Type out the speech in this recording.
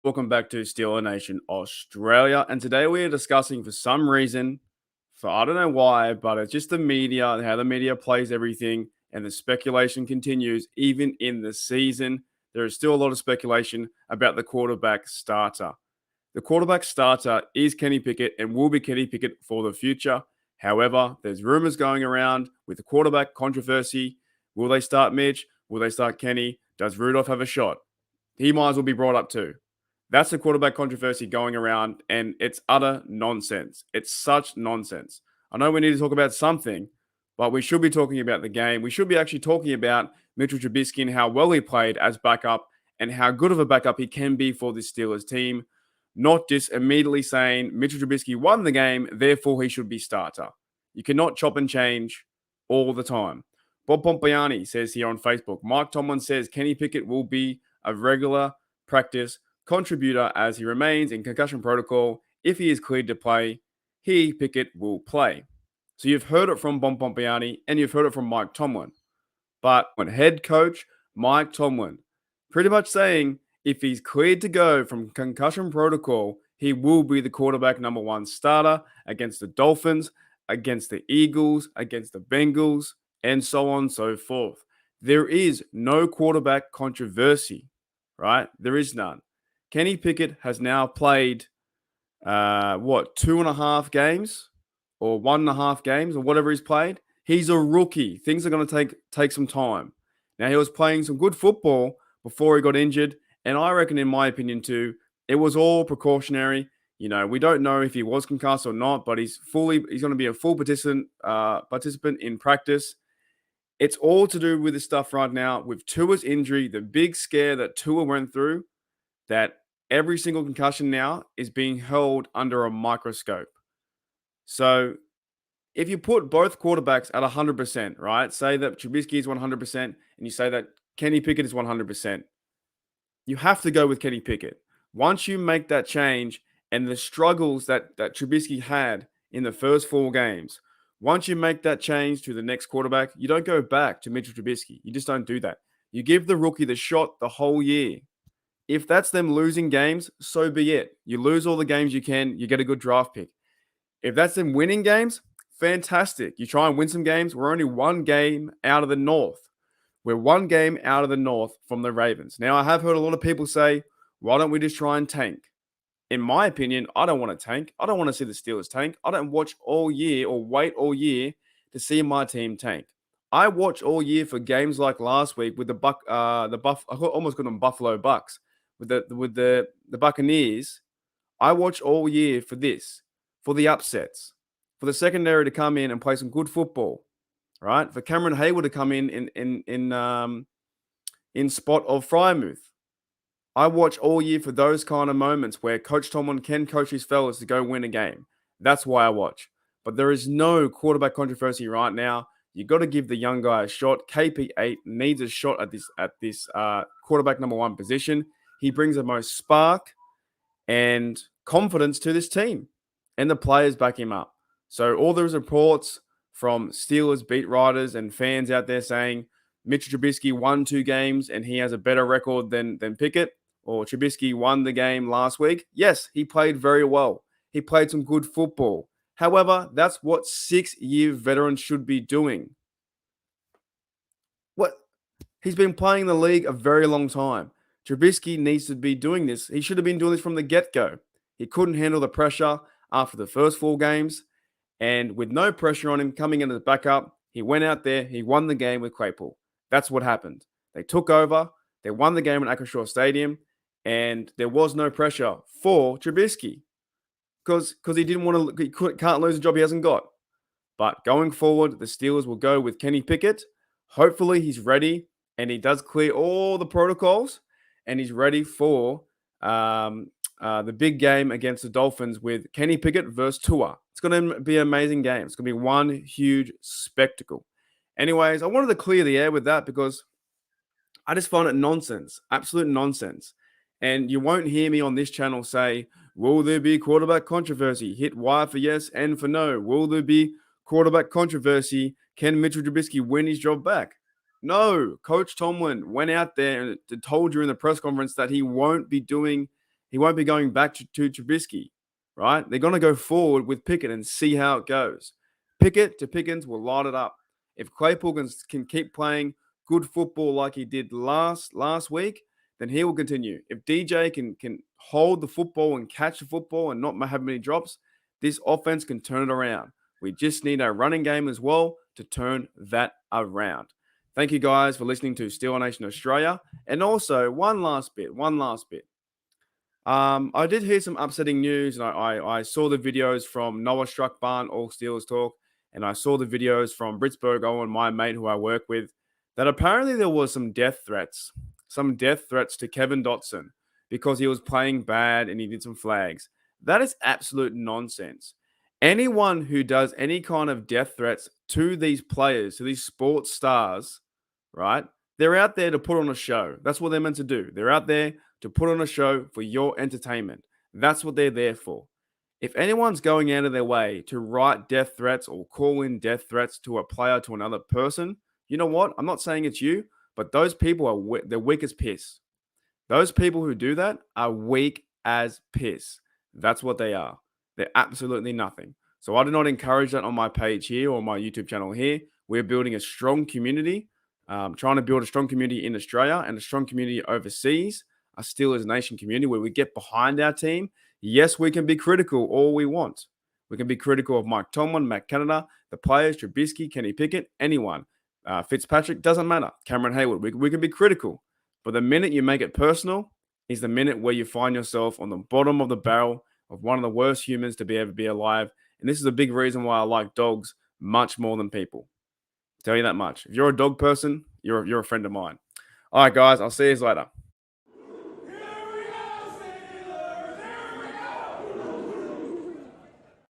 Welcome back to Steeler Nation Australia. And today we are discussing, for some reason, for I don't know why, but it's just the media and how the media plays everything. And the speculation continues even in the season. There is still a lot of speculation about the quarterback starter. The quarterback starter is Kenny Pickett and will be Kenny Pickett for the future. However, there's rumors going around with the quarterback controversy. Will they start Mitch? Will they start Kenny? Does Rudolph have a shot? He might as well be brought up too. That's the quarterback controversy going around, and it's utter nonsense. It's such nonsense. I know we need to talk about something, but we should be talking about the game. We should be actually talking about Mitchell Trubisky and how well he played as backup and how good of a backup he can be for this Steelers team, not just immediately saying Mitchell Trubisky won the game, therefore he should be starter. You cannot chop and change all the time. Bob Pompiani says here on Facebook, Mike Tomlin says Kenny Pickett will be a regular practice contributor as he remains in concussion protocol. If he is cleared to play, Pickett, will play. So you've heard it from Bob Pompiani and you've heard it from Mike Tomlin. But when head coach Mike Tomlin pretty much saying if he's cleared to go from concussion protocol, he will be the quarterback number one starter against the Dolphins, against the Eagles, against the Bengals, and so on and so forth. There is no quarterback controversy, right? There is none. Kenny Pickett has now played, 2.5 games or 1.5 games or whatever he's played. He's a rookie. Things are going to take some time. Now, he was playing some good football before he got injured, and I reckon, in my opinion too, it was all precautionary. You know, we don't know if he was concussed or not, but he's going to be a full participant in practice. It's all to do with this stuff right now with Tua's injury, the big scare that Tua went through, that every single concussion now is being held under a microscope. So if you put both quarterbacks at 100%, right? Say that Trubisky is 100% and you say that Kenny Pickett is 100%. You have to go with Kenny Pickett. Once you make that change and the struggles that Trubisky had in the first 4 games, once you make that change to the next quarterback, you don't go back to Mitchell Trubisky. You just don't do that. You give the rookie the shot the whole year. If that's them losing games, so be it. You lose all the games you can, you get a good draft pick. If that's them winning games, fantastic. You try and win some games. We're only 1 game out of the North. We're 1 game out of the North from the Ravens. Now, I have heard a lot of people say, why don't we just try and tank? In my opinion, I don't want to tank. I don't want to see the Steelers tank. I don't watch all year or wait all year to see my team tank. I watch all year for games like last week with I almost got them Buffalo Bucks. With the Buccaneers, I watch all year for this, for the upsets, for the secondary to come in and play some good football, right? For Cameron Hayward to come in spot of Frymouth. I watch all year for those kind of moments where Coach Tomlin can coach his fellas to go win a game. That's why I watch. But there is no quarterback controversy right now. You got to give the young guy a shot. KP8 needs a shot at this quarterback number 1 position. He brings the most spark and confidence to this team, and the players back him up. So all those reports from Steelers beat writers and fans out there saying Mitchell Trubisky won 2 games and he has a better record than Pickett, or Trubisky won the game last week. Yes, he played very well. He played some good football. However, that's what 6-year veterans should be doing. He's been playing the league a very long time. Trubisky needs to be doing this. He should have been doing this from the get-go. He couldn't handle the pressure after the first 4 games. And with no pressure on him coming in as backup, he went out there, he won the game with Claypool. That's what happened. They took over, they won the game at Acrisure Stadium, and there was no pressure for Trubisky because he can't lose a job he hasn't got. But going forward, the Steelers will go with Kenny Pickett. Hopefully he's ready and he does clear all the protocols and he's ready for the big game against the Dolphins with Kenny Pickett versus Tua. It's going to be an amazing game. It's going to be one huge spectacle. Anyways, I wanted to clear the air with that because I just find it nonsense, absolute nonsense. And you won't hear me on this channel say, will there be quarterback controversy? Hit Y for yes, N for no. Will there be quarterback controversy? Can Mitchell Trubisky win his job back? No. Coach Tomlin went out there and told you in the press conference that he won't be doing He won't be going back to Trubisky, right? They're going to go forward with Pickett and see how it goes. Pickett to Pickens will light it up. If Claypool can keep playing good football like he did last week, then he will continue. If DJ can hold the football and catch the football and not have many drops, this offense can turn it around. We just need a running game as well to turn that around. Thank you guys for listening to Steeler Nation Australia. And also, one last bit. I did hear some upsetting news, and I saw the videos from Noah Struckbarn, All Steelers Talk, and I saw the videos from Pittsburgh Owen, my mate who I work with, that apparently there was some death threats to Kevin Dotson because he was playing bad and he did some flags. That is absolute nonsense. Anyone who does any kind of death threats to these players, to these sports stars, right? They're out there to put on a show. That's what they're meant to do. They're out there to put on a show for your entertainment. That's what they're there for. If anyone's going out of their way to write death threats or call in death threats to a player, to another person, you know what? I'm not saying it's you, but those people are they're weak as piss. Those people who do that are weak as piss. That's what they are. They're absolutely nothing. So I do not encourage that on my page here or my YouTube channel here. We're building a strong community, trying to build a strong community in Australia and a strong community overseas, a Steelers Nation community where we get behind our team. Yes, we can be critical all we want. We can be critical of Mike Tomlin, Matt Canada, the players, Trubisky, Kenny Pickett, anyone. Fitzpatrick, doesn't matter. Cameron Hayward, we can be critical. But the minute you make it personal is the minute where you find yourself on the bottom of the barrel of one of the worst humans to ever be alive. And this is a big reason why I like dogs much more than people. I'll tell you that much. If you're a dog person, you're a friend of mine. All right, guys, I'll see you later.